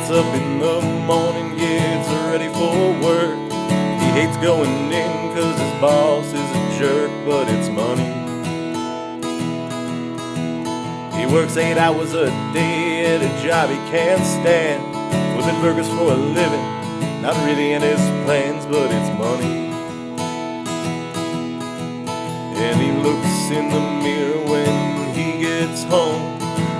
gets up in the morning, gets ready for work. He hates going in 'cause his boss is a jerk, but it's money. He works 8 hours a day at a job he can't stand, flipping burgers for a living, not really in his plans, but it's money. And he looks in the mirror when he gets home.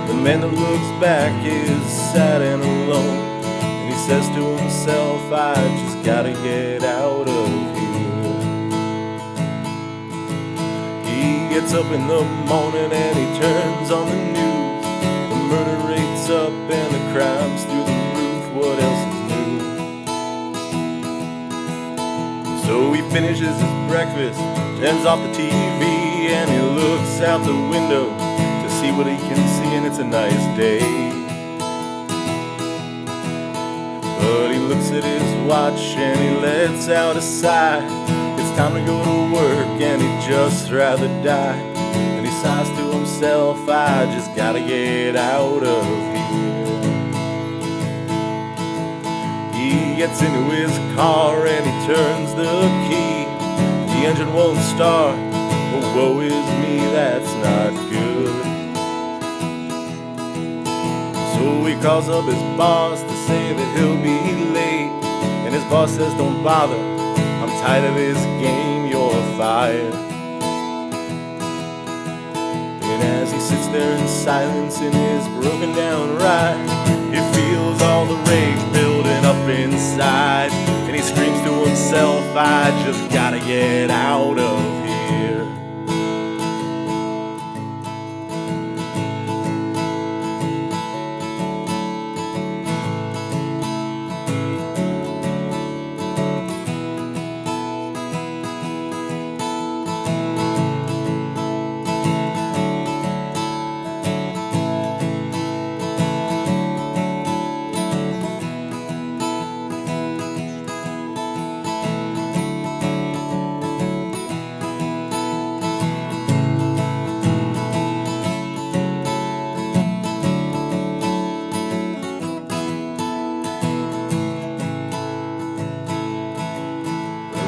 The man that looks back is sad and alone, and he says to himself, I just gotta get out of here. He gets up in the morning and he turns on the news. The murder rate's up and the crime's through the roof. What else is new? So he finishes his breakfast, turns off the TV, and he looks out the window to see what he can see, and it's a nice day. But he looks at his watch and he lets out a sigh. It's time to go to work and he'd just rather die. And he sighs to himself, I just gotta get out of here. He gets into his car and he turns the key. The engine won't start, oh woe is me, that's not good. So he calls up his boss to say that he'll be late, and his boss says don't bother, I'm tired of this game, you're fired. And as he sits there in silence in his broken down ride, he feels all the rage building up inside, and he screams to himself, I just gotta get out of here.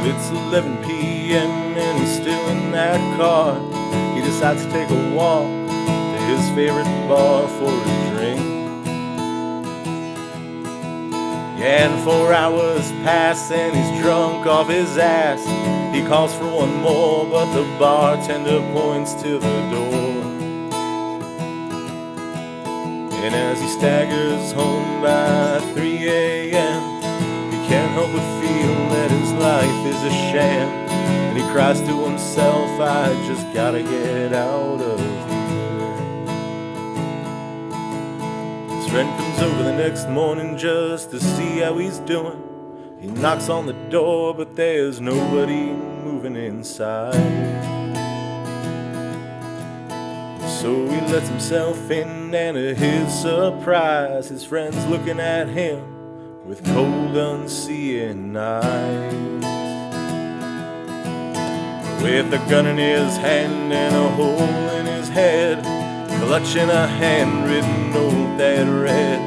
It's 11 p.m. and he's still in that car. He decides to take a walk to his favorite bar for a drink. Yeah, and 4 hours pass and he's drunk off his ass. He calls for one more, but the bartender points to the door. And as he staggers home by 3 a.m., can't help but feel that his life is a sham. And he cries to himself, I just gotta get out of here. His friend comes over the next morning just to see how he's doing. He knocks on the door, but there's nobody moving inside. So he lets himself in, and to his surprise, his friend's looking at him with cold, unseeing eyes. With a gun in his hand and a hole in his head, clutching a handwritten note that read,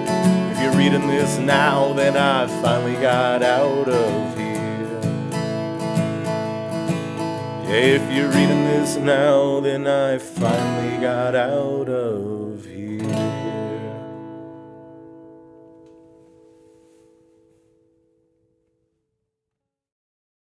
if you're reading this now, then I finally got out of here. Yeah, if you're reading this now, then I finally got out of here.